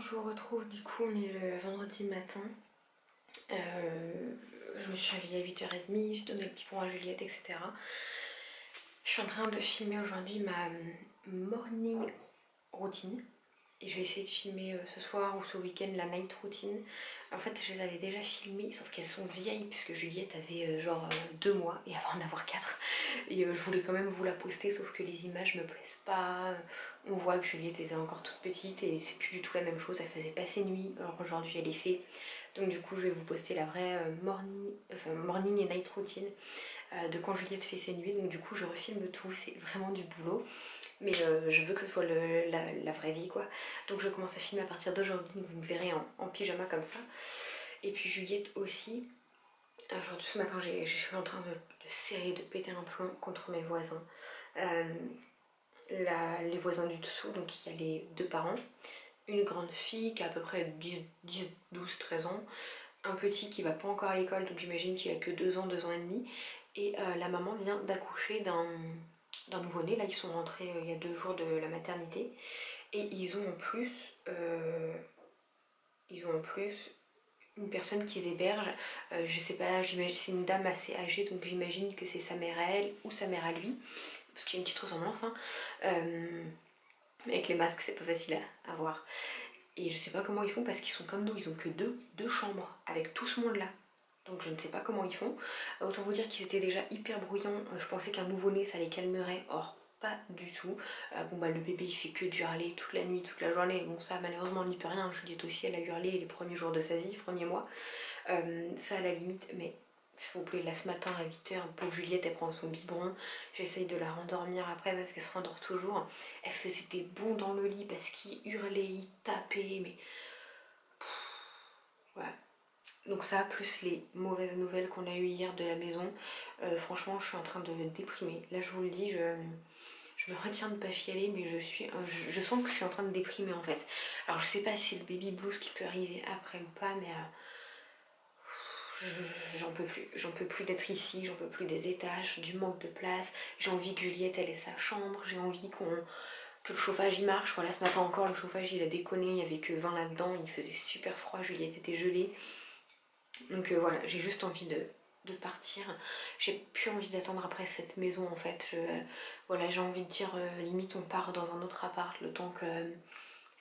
je vous retrouve, du coup on est le vendredi matin. Je me suis réveillée à 8h30, je donnais le biberon à Juliette, etc. Je suis en train de filmer aujourd'hui ma morning routine. Et je vais essayer de filmer ce soir ou ce week-end la night routine. En fait je les avais déjà filmées, sauf qu'elles sont vieilles puisque Juliette avait genre 2 mois et avant d'en avoir 4. Et je voulais quand même vous la poster, sauf que les images me plaisent pas. On voit que Juliette était encore toute petite et c'est plus du tout la même chose, elle faisait passer nuit, alors aujourd'hui elle est fait. Donc du coup je vais vous poster la vraie morning et night routine de quand Juliette fait ses nuits. Donc du coup je refilme tout, c'est vraiment du boulot. Mais je veux que ce soit la vraie vie quoi. Donc je commence à filmer à partir d'aujourd'hui, vous me verrez en pyjama comme ça. Et puis Juliette aussi. Aujourd'hui ce matin je suis en train de serrer, de péter un plomb contre mes voisins. Les voisins du dessous, donc il y a les 2 parents, une grande fille qui a à peu près 10, 12, 13 ans, un petit qui va pas encore à l'école, donc j'imagine qu'il a que 2 ans, 2 ans et demi, et la maman vient d'accoucher d'un nouveau-né. Là ils sont rentrés il y a 2 jours de la maternité, et ils ont en plus une personne qu'ils hébergent, je sais pas, c'est une dame assez âgée, donc j'imagine que c'est sa mère à elle ou sa mère à lui, parce qu'il y a une petite ressemblance, hein. Avec les masques c'est pas facile à voir. Et je sais pas comment ils font parce qu'ils sont comme nous, ils ont que deux chambres avec tout ce monde là. Donc je ne sais pas comment ils font. Autant vous dire qu'ils étaient déjà hyper bruyants, je pensais qu'un nouveau-né ça les calmerait, or pas du tout. Bon bah le bébé il fait que hurler toute la nuit, toute la journée, bon ça malheureusement on n'y peut rien. Juliette aussi elle a hurlé les premiers jours de sa vie, premier mois. Ça à la limite, mais s'il vous plaît, là ce matin à 8h, pauvre Juliette elle prend son biberon, j'essaye de la rendormir après parce qu'elle se rendort toujours. Elle faisait des bonds dans le lit parce qu'il hurlait, il tapait, mais voilà. Donc ça, plus les mauvaises nouvelles qu'on a eues hier de la maison, franchement je suis en train de me déprimer. Là je vous le dis, je me retiens de pas chialer, mais je sens que je suis en train de déprimer en fait. Alors je sais pas si c'est le baby blues qui peut arriver après ou pas, mais j'en peux plus d'être ici, j'en peux plus des étages, du manque de place. J'ai envie que Juliette elle ait sa chambre, j'ai envie que le chauffage il marche. Voilà, ce matin encore le chauffage il a déconné, il n'y avait que 20 là-dedans, il faisait super froid, Juliette était gelée. Donc voilà, j'ai juste envie de partir. J'ai plus envie d'attendre après cette maison en fait. Voilà, j'ai envie de dire limite on part dans un autre appart le temps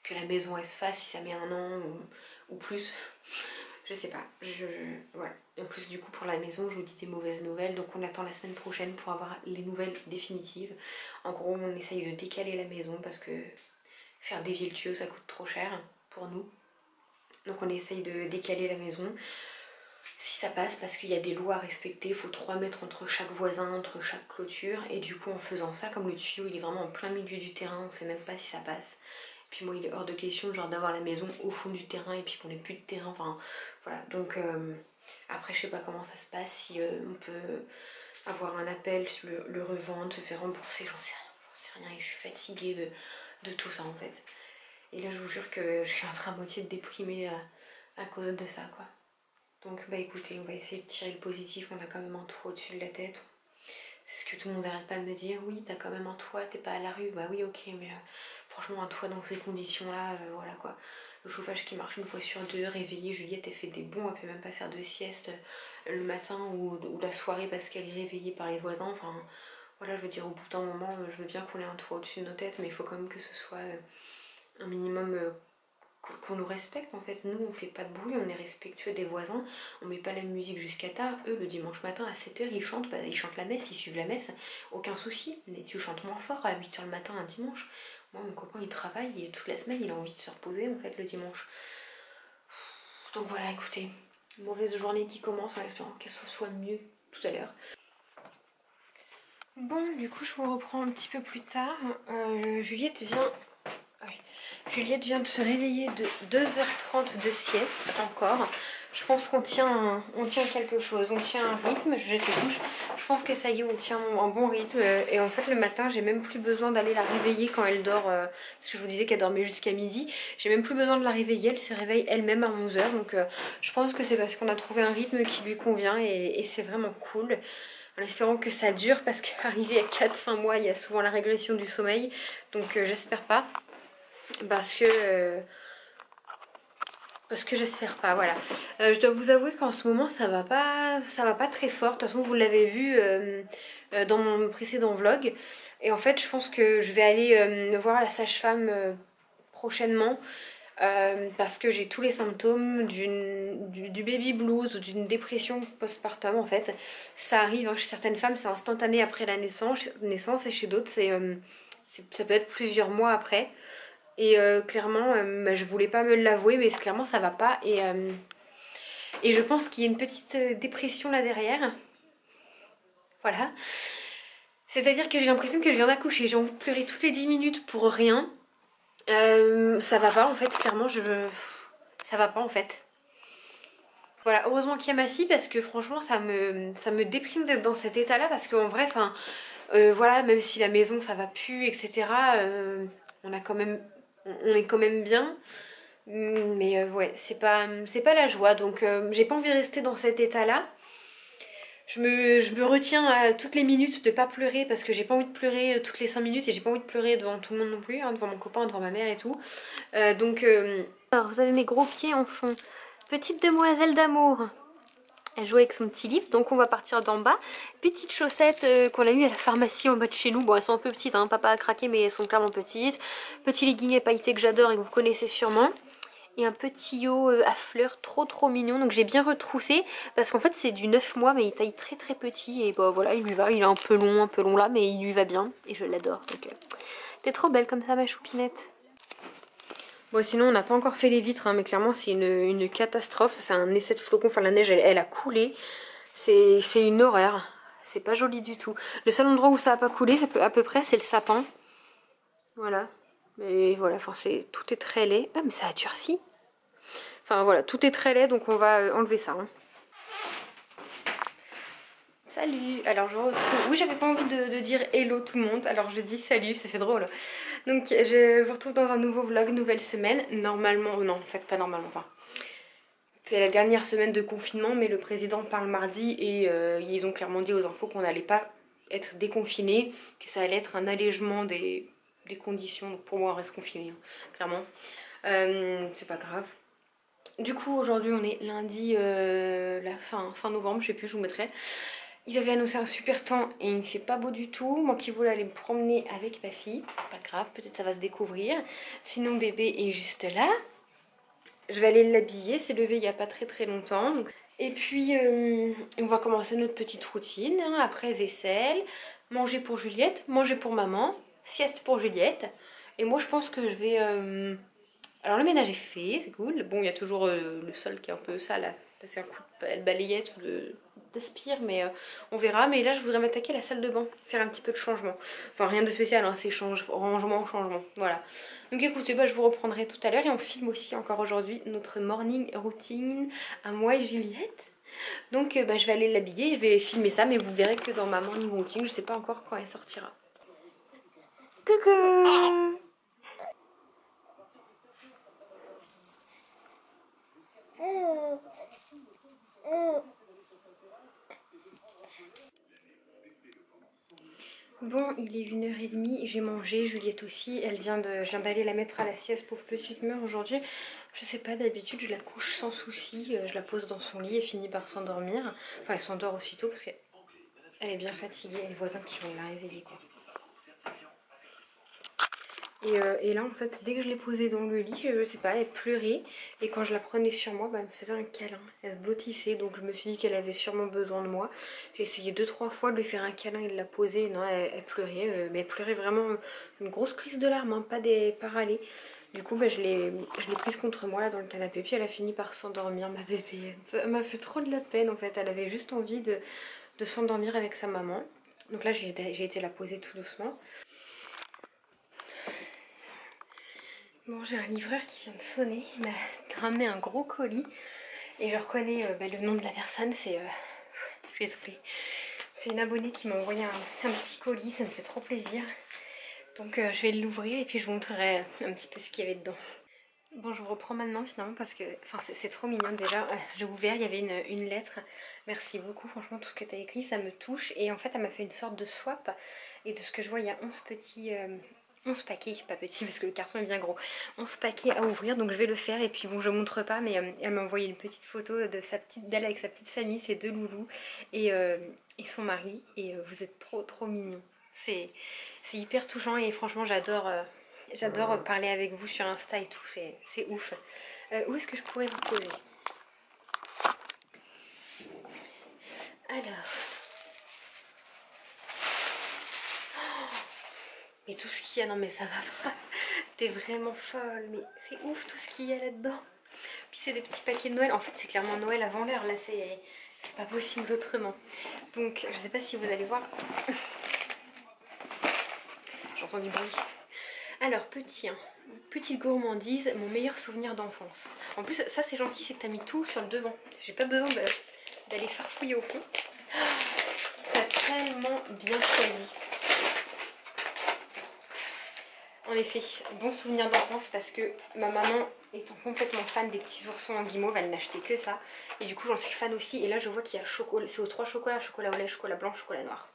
que la maison elle se fasse, si ça met 1 an ou plus. Je sais pas, voilà. Et en plus du coup pour la maison je vous dis des mauvaises nouvelles, donc on attend la semaine prochaine pour avoir les nouvelles définitives. En gros on essaye de décaler la maison parce que faire dévier le tuyau ça coûte trop cher pour nous. Donc on essaye de décaler la maison. Si ça passe, parce qu'il y a des lois à respecter, il faut 3 mètres entre chaque voisin, entre chaque clôture, et du coup en faisant ça, comme le tuyau il est vraiment en plein milieu du terrain, on sait même pas si ça passe. Puis moi il est hors de question genre d'avoir la maison au fond du terrain et puis qu'on n'ait plus de terrain, enfin voilà. Donc après je sais pas comment ça se passe, si on peut avoir un appel, le revendre, se faire rembourser, j'en sais rien et je suis fatiguée de tout ça en fait. Et là je vous jure que je suis en train à moitié de déprimer à cause de ça quoi. Donc bah écoutez, on va essayer de tirer le positif, on a quand même un toit au-dessus de la tête. C'est ce que tout le monde n'arrête pas de me dire, oui t'as quand même un toit, t'es pas à la rue, bah oui ok, mais franchement un toit dans ces conditions là, voilà quoi. Le chauffage qui marche 1 fois sur 2, réveillée, Juliette elle fait des bonds, elle peut même pas faire de sieste le matin ou la soirée parce qu'elle est réveillée par les voisins, enfin voilà je veux dire au bout d'un moment je veux bien qu'on ait un toit au-dessus de nos têtes, mais il faut quand même que ce soit un minimum qu'on nous respecte en fait. Nous on fait pas de bruit, on est respectueux des voisins, on met pas la musique jusqu'à tard. Eux le dimanche matin à 7h ils chantent, bah, ils chantent la messe, ils suivent la messe, aucun souci, mais tu chantes moins fort à 8h le matin un dimanche. Moi mon copain il travaille et toute la semaine il a envie de se reposer en fait le dimanche. Donc voilà écoutez, mauvaise journée qui commence en espérant qu'elle soit mieux tout à l'heure. Bon du coup je vous reprends un petit peu plus tard. Juliette vient de se réveiller de 2h30 de sieste encore. Je pense qu'on tient quelque chose, on tient un rythme, je jette les couches. Je pense que ça y est, on tient un bon rythme. Et en fait le matin, j'ai même plus besoin d'aller la réveiller quand elle dort. Parce que je vous disais qu'elle dormait jusqu'à midi. J'ai même plus besoin de la réveiller, elle se réveille elle-même à 11h. Donc je pense que c'est parce qu'on a trouvé un rythme qui lui convient et c'est vraiment cool. En espérant que ça dure parce qu'arrivé à 4-5 mois, il y a souvent la régression du sommeil. Donc j'espère pas. Parce que Parce que j'espère pas, voilà. Je dois vous avouer qu'en ce moment ça va pas très fort. De toute façon vous l'avez vu dans mon précédent vlog. Et en fait je pense que je vais aller voir la sage-femme prochainement. Parce que j'ai tous les symptômes du baby blues ou d'une dépression postpartum en fait. Ça arrive, hein, chez certaines femmes c'est instantané après la naissance et chez d'autres ça peut être plusieurs mois après. Et clairement, bah, je voulais pas me l'avouer, mais clairement ça va pas. Et je pense qu'il y a une petite dépression là derrière. Voilà. C'est-à-dire que j'ai l'impression que je viens d'accoucher. J'ai envie de pleurer toutes les 10 minutes pour rien. Ça va pas en fait, clairement, ça va pas en fait. Voilà, heureusement qu'il y a ma fille parce que franchement ça me déprime d'être dans cet état-là parce qu'en vrai, enfin, voilà, même si la maison ça va plus, etc. On a quand même, on est quand même bien. Mais ouais, c'est pas la joie, donc j'ai pas envie de rester dans cet état-là. Je me retiens à toutes les minutes de pas pleurer parce que j'ai pas envie de pleurer toutes les 5 minutes et j'ai pas envie de pleurer devant tout le monde non plus, hein, devant mon copain, devant ma mère et tout. Alors vous avez mes gros pieds en fond. Petite demoiselle d'amour. Elle joue avec son petit livre, donc on va partir d'en bas. Petites chaussettes qu'on a eu à la pharmacie en bas de chez nous. Bon, elles sont un peu petites, hein, papa a craqué, mais elles sont clairement petites. Petit legging pailleté que j'adore et que vous connaissez sûrement. Et un petit haut à fleurs trop mignon. Donc j'ai bien retroussé parce qu'en fait c'est du 9 mois mais il taille très petit. Et bah voilà, il lui va, il est un peu long là mais il lui va bien. Et je l'adore. Donc t'es trop belle comme ça ma choupinette. Bon sinon on n'a pas encore fait les vitres hein, mais clairement c'est une catastrophe. C'est un essai de flocons, enfin la neige elle a coulé. C'est une horreur. C'est pas joli du tout. Le seul endroit où ça a pas coulé à peu près c'est le sapin. Voilà. Mais voilà, enfin tout est très laid. Ah mais ça a durci. Enfin voilà, tout est très laid donc on va enlever ça. Hein. Salut. Alors je vous retrouve. Oui, j'avais pas envie de dire hello tout le monde, alors je dis salut, ça fait drôle. Donc je vous retrouve dans un nouveau vlog, nouvelle semaine. Normalement, non en fait pas normalement, enfin. C'est la dernière semaine de confinement mais le président parle mardi et ils ont clairement dit aux infos qu'on n'allait pas être déconfinés, que ça allait être un allègement des conditions. Donc pour moi on reste confiné, hein, clairement. C'est pas grave. Du coup aujourd'hui on est lundi la fin novembre, je sais plus, je vous mettrai. Ils avaient annoncé un super temps et il ne fait pas beau du tout. Moi qui voulais aller me promener avec ma fille, pas grave, peut-être ça va se découvrir. Sinon bébé est juste là. Je vais aller l'habiller, c'est levé il n'y a pas très longtemps. Donc... Et puis on va commencer notre petite routine. Hein. Après vaisselle, manger pour Juliette, manger pour maman, sieste pour Juliette. Et moi je pense que je vais... Alors le ménage est fait, c'est cool. Bon, il y a toujours le sol qui est un peu sale, passer un coup de balayette ou d'aspire, mais on verra. Mais là, je voudrais m'attaquer à la salle de bain, faire un petit peu de changement. Enfin, rien de spécial, hein, c'est rangement, changement, voilà. Donc écoutez, bah, je vous reprendrai tout à l'heure et on filme aussi encore aujourd'hui notre morning routine à moi et Juliette. Donc bah, je vais aller l'habiller, je vais filmer ça, mais vous verrez que dans ma morning routine, je sais pas encore quand elle sortira. Coucou! Bon, il est 1h30, j'ai mangé, Juliette aussi, je viens d'aller la mettre à la sieste, pauvre petite mère aujourd'hui. Je sais pas, d'habitude je la couche sans souci, je la pose dans son lit et finit par s'endormir. Enfin elle s'endort aussitôt parce qu'elle est bien fatiguée, les voisins qui vont la réveiller quoi. Et là en fait dès que je l'ai posée dans le lit, je sais pas, elle pleurait et quand je la prenais sur moi, bah, elle me faisait un câlin, elle se blottissait donc je me suis dit qu'elle avait sûrement besoin de moi. J'ai essayé 2-3 fois de lui faire un câlin et de la poser, non elle pleurait, mais elle pleurait vraiment une grosse crise de larmes, hein, pas des parallèles. Du coup bah, je l'ai prise contre moi là dans le canapé puis elle a fini par s'endormir ma bébé. Elle m'a fait trop de la peine en fait, elle avait juste envie de s'endormir avec sa maman. Donc là j'ai été la poser tout doucement. Bon, j'ai un livreur qui vient de sonner, il m'a ramené un gros colis et je reconnais le nom de la personne, c'est... je vais souffler. C'est une abonnée qui m'a envoyé un petit colis, ça me fait trop plaisir. Donc je vais l'ouvrir et puis je vous montrerai un petit peu ce qu'il y avait dedans. Bon, je vous reprends maintenant finalement parce que c'est trop mignon déjà. J'ai ouvert, il y avait une lettre. Merci beaucoup, franchement tout ce que tu as écrit ça me touche. Et en fait elle m'a fait une sorte de swap et de ce que je vois il y a 11 petits 11 paquets, pas petit parce que le carton est bien gros, 11 paquets à ouvrir, donc je vais le faire. Et puis bon, je montre pas, mais elle m'a envoyé une petite photo de d'elle avec sa petite famille, ses 2 loulous et son mari, et vous êtes trop mignons. C'est hyper touchant et franchement j'adore parler avec vous sur Insta et tout, c'est ouf. Où est-ce que je pourrais vous poser? Alors... Mais tout ce qu'il y a, non mais ça va pas, t'es vraiment folle, mais c'est ouf tout ce qu'il y a là-dedans. Puis c'est des petits paquets de Noël, en fait c'est clairement Noël avant l'heure, là c'est pas possible autrement. Donc je sais pas si vous allez voir, j'entends du bruit. Alors petite gourmandise, mon meilleur souvenir d'enfance. En plus ça c'est gentil, c'est que t'as mis tout sur le devant, j'ai pas besoin d'aller farfouiller au fond. T'as tellement bien choisi. En effet, bon souvenir d'enfance parce que ma maman étant complètement fan des petits oursons en guimauve, elle n'achetait que ça. Et du coup j'en suis fan aussi. Et là je vois qu'il y a chocolat, c'est aux 3 chocolats, chocolat au lait, chocolat blanc, chocolat noir.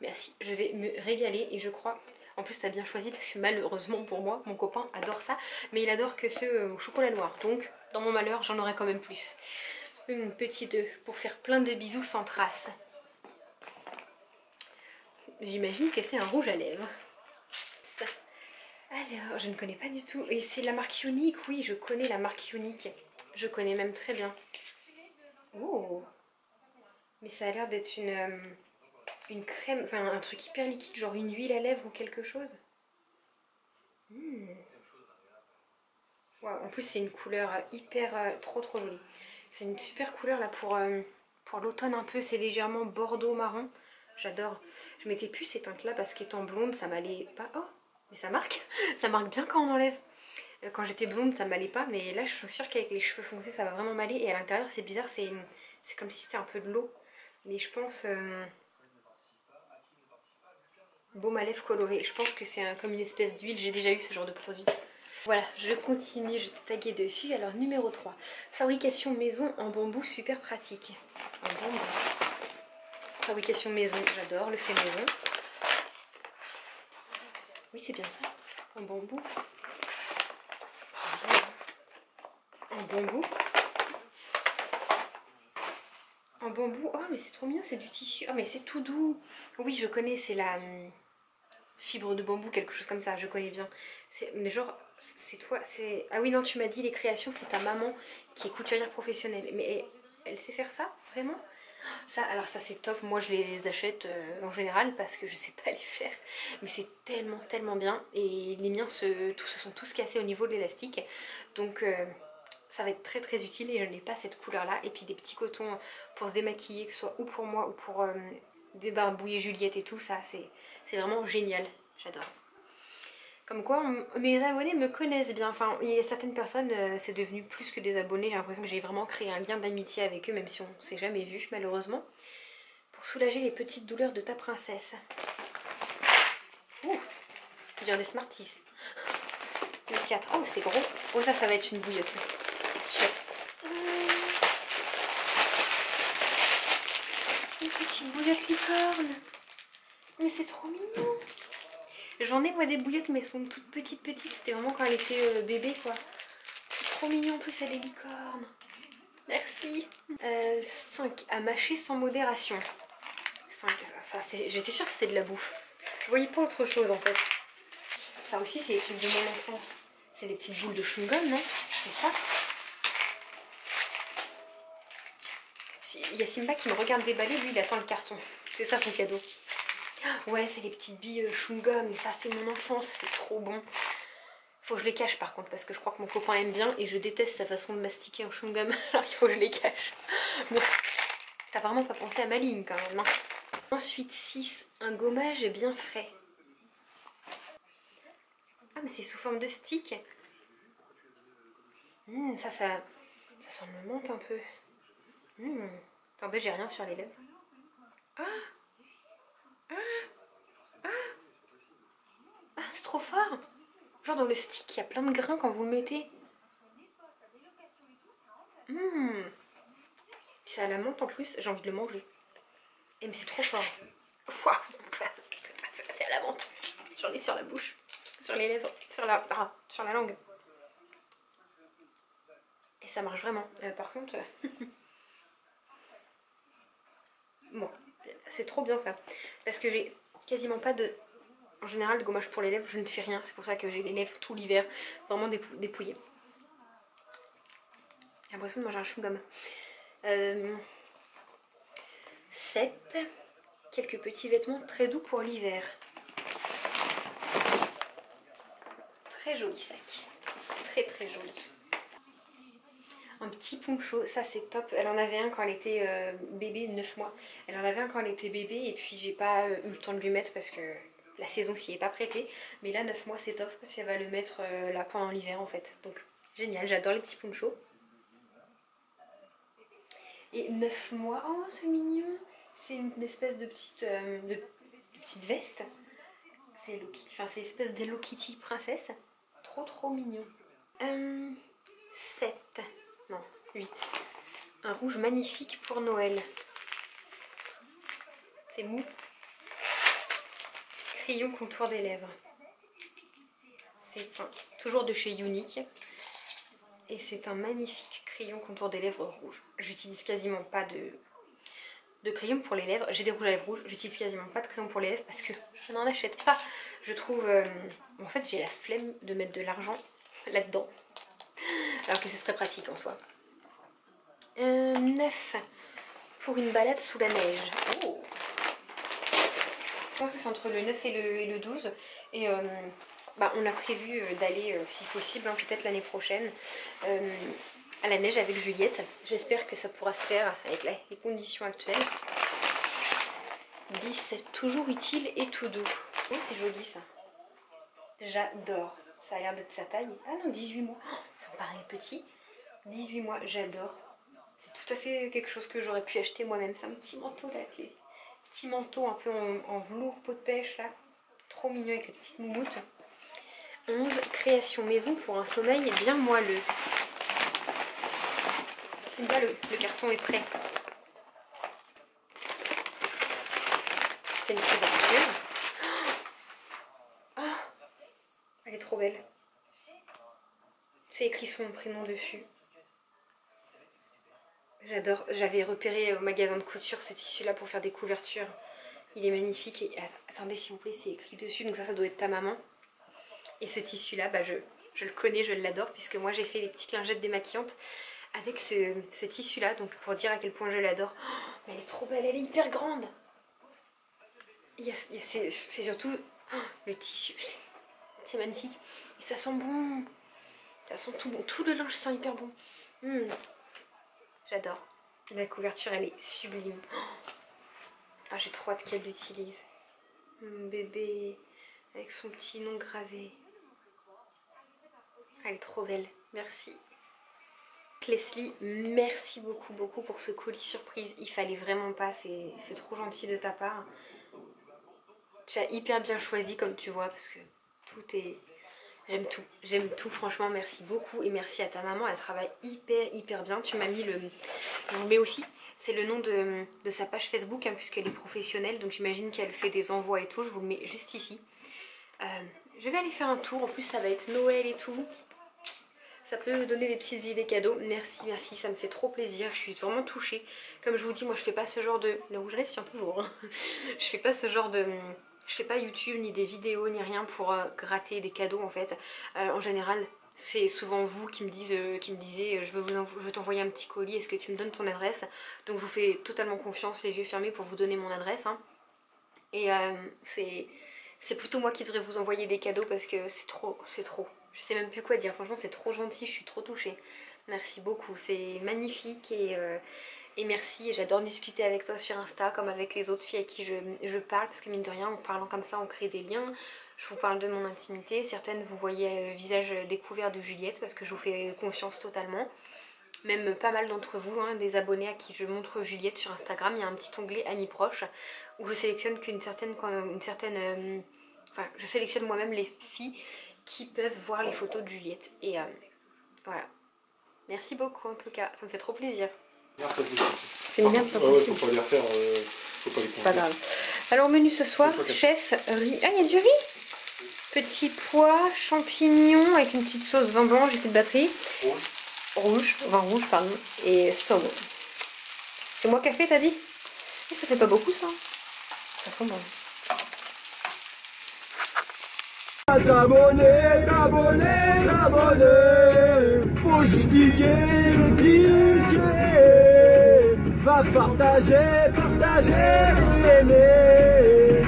Merci, je vais me régaler et je crois... En plus t'as bien choisi parce que malheureusement pour moi, mon copain adore ça. Mais il adore que ce au chocolat noir. Donc dans mon malheur j'en aurai quand même plus. Une petite pour faire plein de bisous sans trace. J'imagine que c'est un rouge à lèvres. Alors, je ne connais pas du tout. Et c'est la marque Unique, oui, je connais la marque Unique. Je connais même très bien. Oh! Mais ça a l'air d'être une crème, enfin un truc hyper liquide, genre une huile à lèvres ou quelque chose. Wow, en plus c'est une couleur hyper, trop jolie. C'est une super couleur là pour l'automne un peu, c'est légèrement bordeaux marron. J'adore. Je mettais plus ces teintes là parce qu'étant blonde ça m'allait pas... Oh! Mais ça marque, ça marque bien quand on enlève. Quand j'étais blonde ça m'allait pas, mais là je suis sûre qu'avec les cheveux foncés ça va vraiment m'aller. Et à l'intérieur c'est bizarre, c'est comme si c'était un peu de l'eau. Mais je pense... baume à lèvres coloré, je pense que c'est comme une espèce d'huile, j'ai déjà eu ce genre de produit. Voilà, je continue, je t'ai tagué dessus. Alors numéro 3, fabrication maison en bambou, super pratique. En bambou. Fabrication maison, j'adore, le fait maison. Oui c'est bien ça, en bambou. En bambou. En bambou, oh mais c'est trop mignon, c'est du tissu. Oh mais c'est tout doux. Oui je connais, c'est la fibre de bambou, quelque chose comme ça, je connais bien. Mais genre, c'est toi, c'est... Ah oui non, tu m'as dit les créations, c'est ta maman qui est couturière professionnelle. Mais elle sait faire ça, vraiment? Ça, alors ça c'est top, moi je les achète en général parce que je sais pas les faire. Mais c'est tellement bien. Et les miens se sont tous cassés au niveau de l'élastique. Donc... ça va être très utile et je n'ai pas cette couleur là. Et puis des petits cotons pour se démaquiller, que ce soit ou pour moi ou pour débarbouiller Juliette et tout, ça c'est vraiment génial, j'adore. Comme quoi mes abonnés me connaissent bien, enfin il y a certaines personnes, c'est devenu plus que des abonnés, j'ai l'impression que j'ai vraiment créé un lien d'amitié avec eux, même si on ne s'est jamais vu malheureusement. Pour soulager les petites douleurs de ta princesse. Ouh, je veux dire des Smarties. Le 4, oh c'est gros, oh ça va être une bouillotte. Une petite bouillotte licorne. Mais c'est trop mignon. J'en ai moi des bouillottes mais elles sont toutes petites. C'était vraiment quand elle était bébé quoi. C'est trop mignon, en plus elle est licorne. Merci. 5 à mâcher sans modération. 5, j'étais sûre que c'était de la bouffe. Je voyais pas autre chose en fait. Ça aussi c'est les trucs de mon enfance. C'est des petites boules de chewing-gum, non? C'est ça. Il y a Simba qui me regarde déballer, lui il attend le carton. C'est ça son cadeau. Ouais, c'est les petites billes chewing-gum, et ça c'est mon enfance, c'est trop bon. Faut que je les cache par contre, parce que je crois que mon copain aime bien, et je déteste sa façon de mastiquer un chewing-gum, alors il faut que je les cache. Bon, t'as vraiment pas pensé à ma ligne quand même, non? Ensuite 6, un gommage bien frais. Ah mais c'est sous forme de stick. Ça sent me menthe un peu. Attendez, j'ai rien sur les lèvres. Ah, c'est trop fort. Genre dans le stick, il y a plein de grains quand vous le mettez. Puis ça a la menthe en plus, j'ai envie de le manger. Et mais c'est trop fort. C'est à la menthe. J'en ai sur la bouche. sur les lèvres, sur la langue. Et ça marche vraiment. Par contre, bon, c'est trop bien ça. Parce que j'ai quasiment pas de... En général, de gommage pour les lèvres, je ne fais rien. C'est pour ça que j'ai les lèvres tout l'hiver, vraiment dépouillées. J'ai l'impression de manger un chewing-gum. 7. Quelques petits vêtements très doux pour l'hiver. Très joli sac. Très très joli. Un petit poncho, ça c'est top. Elle en avait un quand elle était bébé, 9 mois. Elle en avait un quand elle était bébé et puis j'ai pas eu le temps de lui mettre parce que la saison s'y est pas prêtée. Mais là 9 mois c'est top parce qu'elle va le mettre là pendant l'hiver en fait. Donc génial, j'adore les petits ponchos. Et 9 mois, oh c'est mignon. C'est une espèce de petite veste. C'est une espèce d'Hello Kitty princesse. Trop trop mignon. 7. Non, 8. Un rouge magnifique pour Noël. C'est mou. Crayon contour des lèvres. C'est toujours de chez Unique. Et c'est un magnifique crayon contour des lèvres rouge. J'utilise quasiment pas de crayon pour les lèvres. J'ai des rouges à lèvres rouges. J'utilise quasiment pas de crayon pour les lèvres parce que je n'en achète pas. Je trouve... en fait, j'ai la flemme de mettre de l'argent là-dedans. Alors que ce serait pratique en soi. 9 pour une balade sous la neige. Oh. Je pense que c'est entre le 9 et le 12. Et on a prévu d'aller, si possible, hein, peut-être l'année prochaine, à la neige avec Juliette. J'espère que ça pourra se faire avec les conditions actuelles. 10, toujours utile et tout doux. Oh, c'est joli ça. J'adore. Ça a l'air d'être sa taille. Ah non, 18 mois. Oh, ça me paraît petit. 18 mois, j'adore. C'est tout à fait quelque chose que j'aurais pu acheter moi-même. C'est un petit manteau là, avec les petits manteaux un peu en velours peau de pêche là. Trop mignon avec les petites moumoutes. 11, création maison pour un sommeil bien moelleux. C'est bien, le carton est prêt. C'est une couverture. Oh, elle est trop belle. C'est écrit son prénom dessus. J'adore. J'avais repéré au magasin de couture ce tissu là pour faire des couvertures. Il est magnifique. Et attendez s'il vous plaît, c'est écrit dessus. Donc ça doit être ta maman. Et ce tissu là, je le connais, je l'adore. Puisque moi j'ai fait les petites lingettes démaquillantes avec ce tissu là. Donc pour dire à quel point je l'adore. Oh, mais elle est trop belle, elle est hyper grande. C'est surtout le tissu. C'est magnifique. Et ça sent bon. Ça sent tout bon. Tout le linge sent hyper bon. J'adore. La couverture, elle est sublime. Ah, j'ai trop hâte qu'elle l'utilise. Mon bébé, avec son petit nom gravé. Elle est trop belle. Merci. Leslie, merci beaucoup pour ce colis surprise. Il fallait vraiment pas. C'est trop gentil de ta part. Tu as hyper bien choisi, comme tu vois, parce que tout est... J'aime tout, franchement, merci beaucoup. Et merci à ta maman, elle travaille hyper bien. Tu m'as mis le... Je vous mets aussi, c'est le nom de sa page Facebook, hein, puisqu'elle est professionnelle. Donc j'imagine qu'elle fait des envois et tout. Je vous le mets juste ici. Je vais aller faire un tour. En plus, ça va être Noël et tout. Ça peut me donner des petites idées cadeaux. Merci, ça me fait trop plaisir. Je suis vraiment touchée. Comme je vous dis, moi, je fais pas ce genre de... Le rouge à lèvres tient toujours. Hein. Je fais pas ce genre de... Je fais pas YouTube ni des vidéos ni rien pour gratter des cadeaux en fait. En général, c'est souvent vous qui me disiez je veux t'envoyer un petit colis, est-ce que tu me donnes ton adresse? Donc je vous fais totalement confiance, les yeux fermés, pour vous donner mon adresse. Hein. Et c'est plutôt moi qui devrais vous envoyer des cadeaux parce que c'est trop. Je sais même plus quoi dire, franchement c'est trop gentil, je suis trop touchée. Merci beaucoup, c'est magnifique et merci, j'adore discuter avec toi sur Insta comme avec les autres filles à qui je parle, parce que mine de rien, en parlant comme ça, on crée des liens. Je vous parle de mon intimité. Certaines, vous voyez visage découvert de Juliette, parce que je vous fais confiance totalement. Même pas mal d'entre vous, hein, des abonnés à qui je montre Juliette sur Instagram, il y a un petit onglet Amis proches, où je sélectionne enfin, je sélectionne moi-même les filles qui peuvent voir les photos de Juliette. Et voilà. Merci beaucoup en tout cas, ça me fait trop plaisir. C'est une merde pas possible. Faut pas les refaire, faut pas les pas grave. Alors au menu ce soir, chef, riz. Ah, il y a du riz? Petits pois, champignons avec une petite sauce vin blanc, j'ai plus de batterie. Rouge, vin rouge, pardon. Et saumon. C'est moi qui a fait, t'as dit? Et ça fait pas beaucoup ça. Ça sent bon. T'abonner, t'abonner, t'abonner. Faut juste cliquer, cliquer. Va partager, partager, aimer.